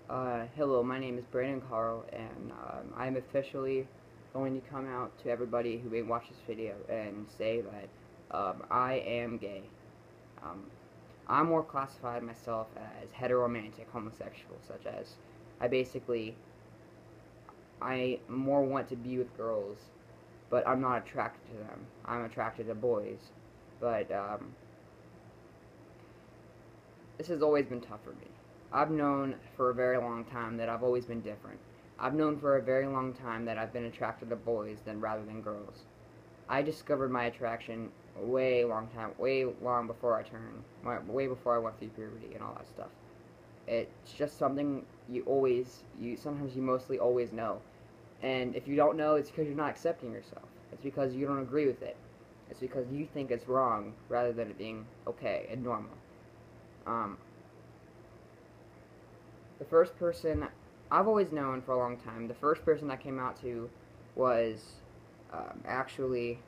Hello, my name is Brandon Carl, and I'm officially going to come out to everybody who may watch this video and say that I am gay. Um, I'm more classified myself as heteromantic homosexual, such as I basically I more want to be with girls, but I'm not attracted to them. I'm attracted to boys, but this has always been tough for me. I've known for a very long time that I've always been different. I've known for a very long time that I've been attracted to boys rather than girls. I discovered my attraction way long before I way before I went through puberty and all that stuff. It's just something sometimes you mostly always know. And if you don't know, it's because you're not accepting yourself. It's because you don't agree with it. It's because you think it's wrong rather than it being okay and normal. Um, the first person I've always known for a long time, the first person I came out to was actually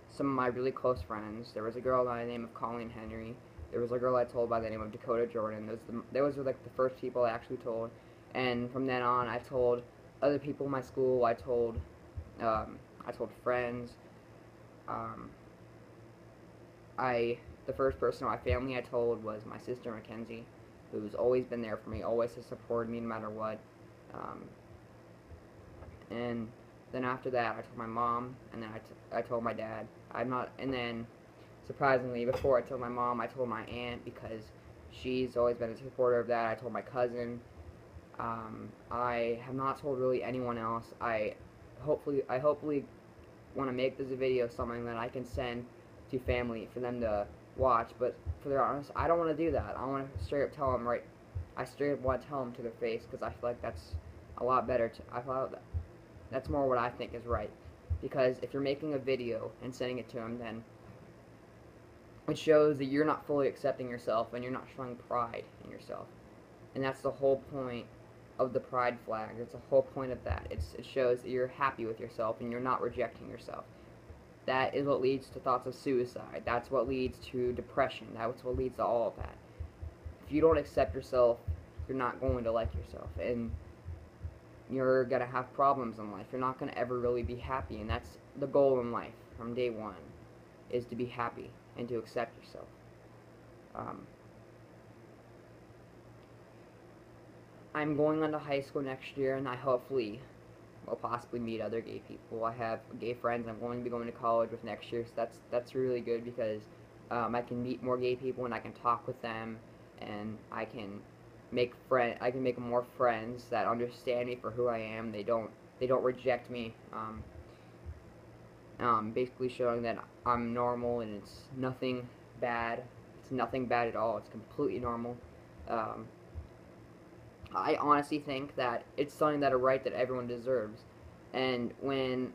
some of my really close friends. There was a girl by the name of Colleen Henry. There was a girl I told by the name of Dakota Jordan. Those were like the first people I actually told. And from then on, I told other people in my school. I told friends. Um, the first person in my family I told was my sister Mackenzie, who's always been there for me, always has supported me no matter what. Um, and then after that, I told my mom, and then I told my dad. And then surprisingly, before I told my mom, I told my aunt because she's always been a supporter of that. I told my cousin. I have not told really anyone else. I hopefully want to make this video something that I can send to family for them to watch. But for their honest, I don't want to do that. I want to straight up tell them I straight up want to tell them to their face because I feel like that's a lot better. I feel that's more what I think is right. Because if you're making a video and sending it to them, then it shows that you're not fully accepting yourself and you're not showing pride in yourself. And that's the whole point of the pride flag. That's the whole point of that. It shows that you're happy with yourself and you're not rejecting yourself. That is what leads to thoughts of suicide. That's what leads to depression. That's what leads to all of that. If you don't accept yourself, you're not going to like yourself. And you're going to have problems in life. You're not going to ever really be happy. And that's the goal in life from day one, is to be happy and to accept yourself. I'm going on to high school next year, and I hopefully will possibly meet other gay people. I have gay friends I'm going to be going to college with next year, so that's really good because I can meet more gay people and I can talk with them, and I can I can make more friends that understand me for who I am. They don't reject me. Basically showing that I'm normal and it's nothing bad. It's nothing bad at all. It's completely normal. I honestly think that it's something that a right that everyone deserves. And when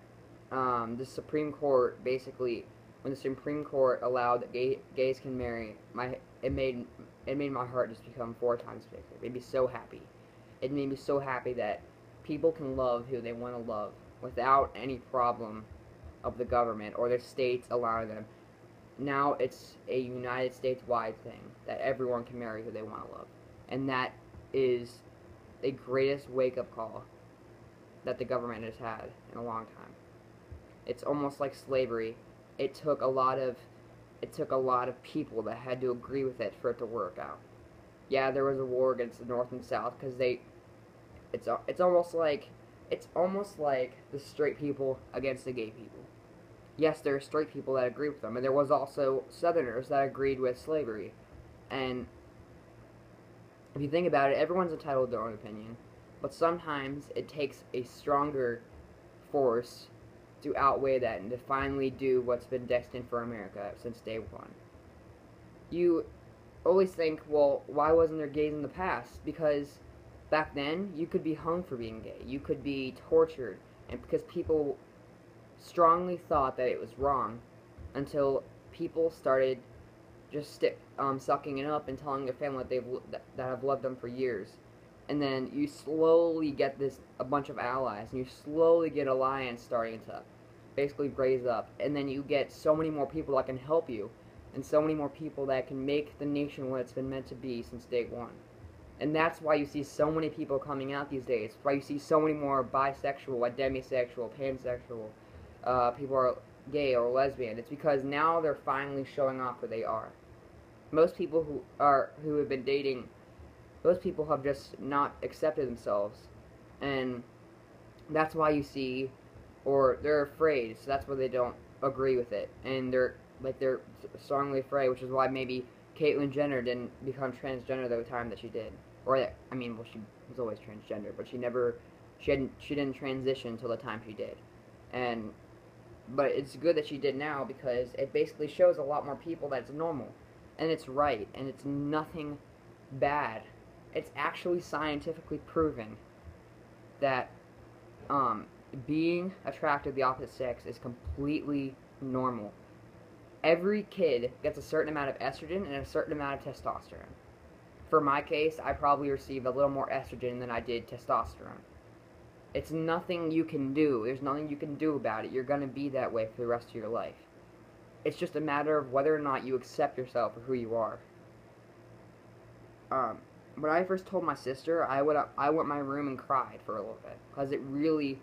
the Supreme Court when the Supreme Court allowed that gays can marry, it made my heart just become 4 times bigger. It made me so happy. It made me so happy that people can love who they want to love without any problem of the government or the states allowing them. Now it's a United States wide thing that everyone can marry who they want to love. And that is the greatest wake-up call that the government has had in a long time. It's almost like slavery. It took a lot of people that had to agree with it for it to work out. Yeah, there was a war against the North and South because it's almost like the straight people against the gay people. Yes, there are straight people that agree with them, and there was also Southerners that agreed with slavery. And if you think about it, everyone's entitled to their own opinion, but sometimes it takes a stronger force to outweigh that and to finally do what's been destined for America since day one. You always think, well, why wasn't there gays in the past? Because back then, you could be hung for being gay. You could be tortured, and because people strongly thought that it was wrong until people started just sucking it up and telling their family that have loved them for years. And then you slowly get a bunch of allies, and you slowly get alliance starting to basically raise up. And then you get so many more people that can help you, and so many more people that can make the nation what it's been meant to be since day one. And that's why you see so many people coming out these days. Why you see so many more bisexual, demisexual, pansexual, people are gay or lesbian. It's because now they're finally showing off who they are. Most people who have been dating, most people have just not accepted themselves, and that's why you see, or they're afraid. So that's why they don't agree with it, and they're strongly afraid, which is why maybe Caitlyn Jenner didn't become transgender the time that she did. Or I mean, well, she was always transgender, but she didn't transition until the time she did. And but it's good that she did now, because it basically shows a lot more people that it's normal, and it's right, and it's nothing bad. It's actually scientifically proven that being attracted to the opposite sex is completely normal. Every kid gets a certain amount of estrogen and a certain amount of testosterone. For my case, I probably received a little more estrogen than I did testosterone. It's nothing you can do. There's nothing you can do about it. You're going to be that way for the rest of your life. It's just a matter of whether or not you accept yourself for who you are. When I first told my sister, I went in my room and cried for a little bit, because it really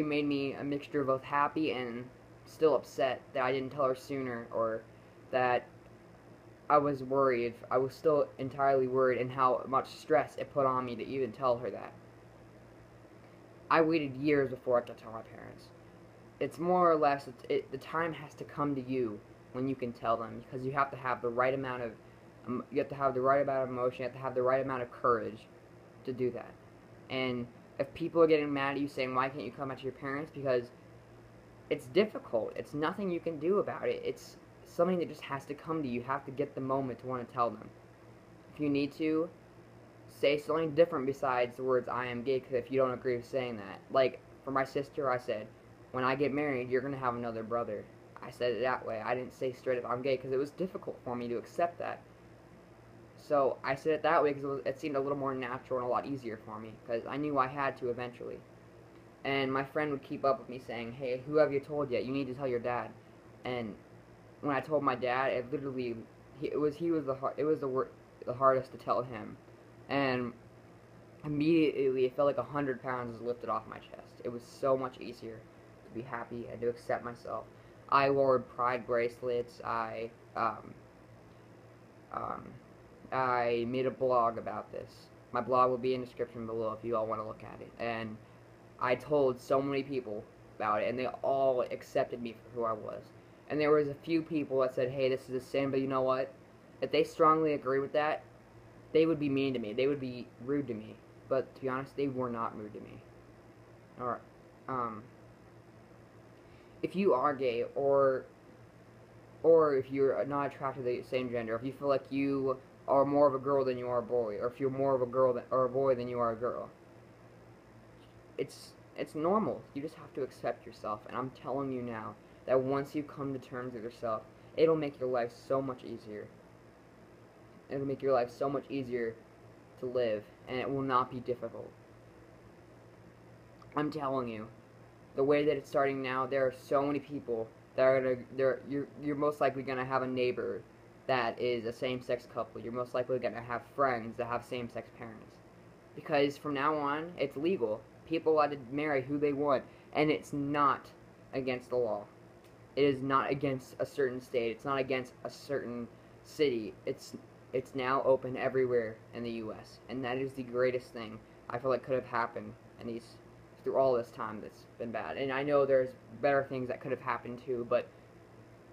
made me a mixture of both happy and still upset that I didn't tell her sooner, or that I was worried. I was still entirely worried, and how much stress it put on me to even tell her that. I waited years before I could tell my parents. It's more or less, the time has to come to you when you can tell them, because you have to have the right amount of emotion, you have to have the right amount of courage to do that. And if people are getting mad at you saying, why can't you come out to your parents, because it's difficult. It's nothing you can do about it. It's something that just has to come to you. You have to get the moment to want to tell them. If you need to, say something different besides the words I am gay, because if you don't agree with saying that. Like, for my sister, I said, when I get married, you're going to have another brother. I said it that way. I didn't say straight up I'm gay, because it was difficult for me to accept that. So I said it that way because it seemed a little more natural and a lot easier for me, because I knew I had to eventually. And my friend would keep up with me saying, hey, who have you told yet? You need to tell your dad. And when I told my dad, it literally, it was the hardest to tell him. And immediately it felt like 100 pounds was lifted off my chest. It was so much easier to be happy and to accept myself. I wore pride bracelets. I made a blog about this. My blog will be in the description below if you all want to look at it. And I told so many people about it, and they all accepted me for who I was. And there was a few people that said, hey, this is a sin, but you know what? If they strongly agree with that, they would be mean to me. They would be rude to me. But to be honest, they were not rude to me. Or, if you are gay, or if you're not attracted to the same gender, if you feel like you are more of a girl than you are a boy, or if you're more of a girl or a boy than you are a girl, it's normal. You just have to accept yourself. And I'm telling you now that once you come to terms with yourself, it'll make your life so much easier. It'll make your life so much easier to live, and it will not be difficult. I'm telling you, the way that it's starting now, there are so many people that are you're most likely gonna have a neighbor that is a same-sex couple. You're most likely gonna have friends that have same-sex parents, because from now on, it's legal. People are allowed to marry who they want, and it's not against the law. It is not against a certain state. It's not against a certain city. It's now open everywhere in the U.S., and that is the greatest thing I feel like could have happened through all this time that's been bad. And I know there's better things that could have happened too, but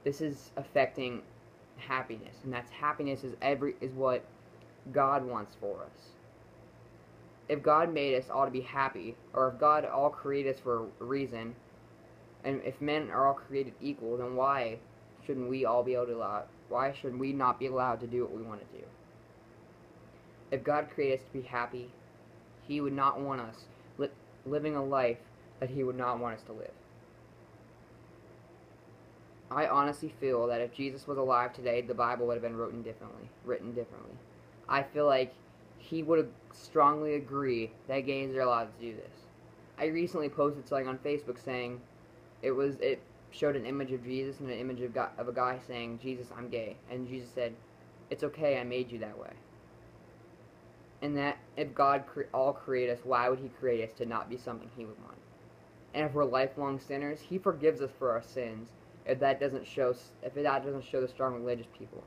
this is affecting happiness, and happiness is what God wants for us. If God made us all to be happy, or if God all created us for a reason, and if men are all created equal, then why shouldn't we all be able to why should we not be allowed to do what we want to do? If God created us to be happy, He would not want us living a life that He would not want us to live. I honestly feel that if Jesus was alive today, the Bible would have been written differently. I feel like He would have strongly agreed that gays are allowed to do this. I recently posted something on Facebook saying it showed an image of Jesus and an image of a guy saying, Jesus, I'm gay. And Jesus said, it's okay, I made you that way. And that if God all created us, why would He create us to not be something He would want? And if we're lifelong sinners, He forgives us for our sins. If that doesn't show the strong religious people.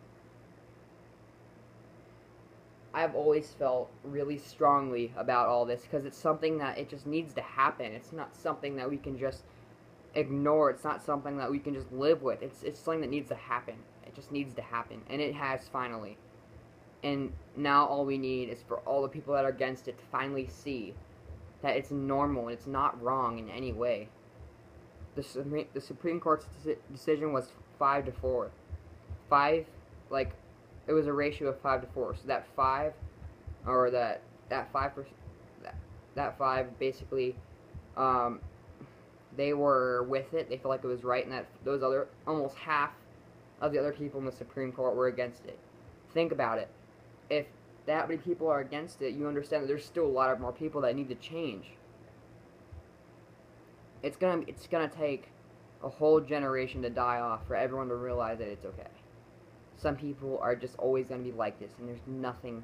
I've always felt really strongly about all this because it's something that it just needs to happen. It's not something that we can just ignore. It's not something that we can just live with. It's something that needs to happen. It just needs to happen, and it has finally. And now all we need is for all the people that are against it to finally see that it's normal and it's not wrong in any way. The Supreme Court's decision was 5-4. Five, like, it was a ratio of 5-4. So that five, or that 5%, that five basically, they were with it. They felt like it was right, and that those other almost half of the other people in the Supreme Court were against it. Think about it. If that many people are against it, you understand that there's still a lot of more people that need to change. It's gonna take a whole generation to die off for everyone to realize that it's okay. Some people are just always gonna be like this, and there's nothing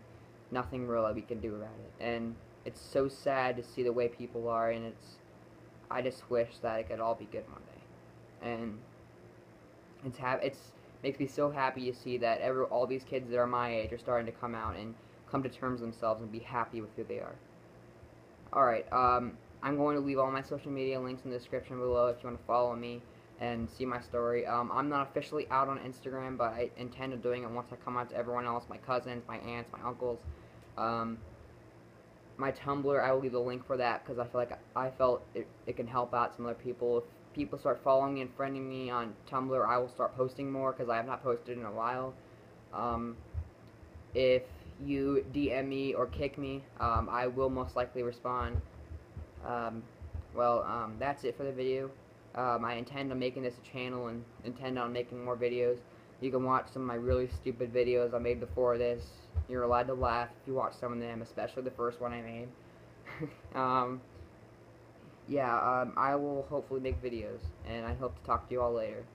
real that we can do about it. And it's so sad to see the way people are, and I just wish that it could all be good one day. And it's makes me so happy to see that all these kids that are my age are starting to come out and come to terms with themselves and be happy with who they are. Alright, I'm going to leave all my social media links in the description below if you want to follow me and see my story. I'm not officially out on Instagram, but I intend on doing it once I come out to everyone else, my cousins, my aunts, my uncles. My Tumblr, I will leave the link for that because I felt it can help out some other people. If people start following me and friending me on Tumblr, I will start posting more because I have not posted in a while. If you DM me or kick me, I will most likely respond. That's it for the video. I intend on making this a channel and intend on making more videos. You can watch some of my really stupid videos I made before this. You're allowed to laugh if you watch some of them, especially the first one I made. I will hopefully make videos, and I hope to talk to you all later.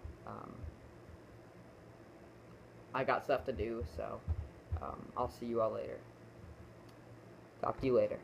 I got stuff to do, so I'll see you all later. Talk to you later.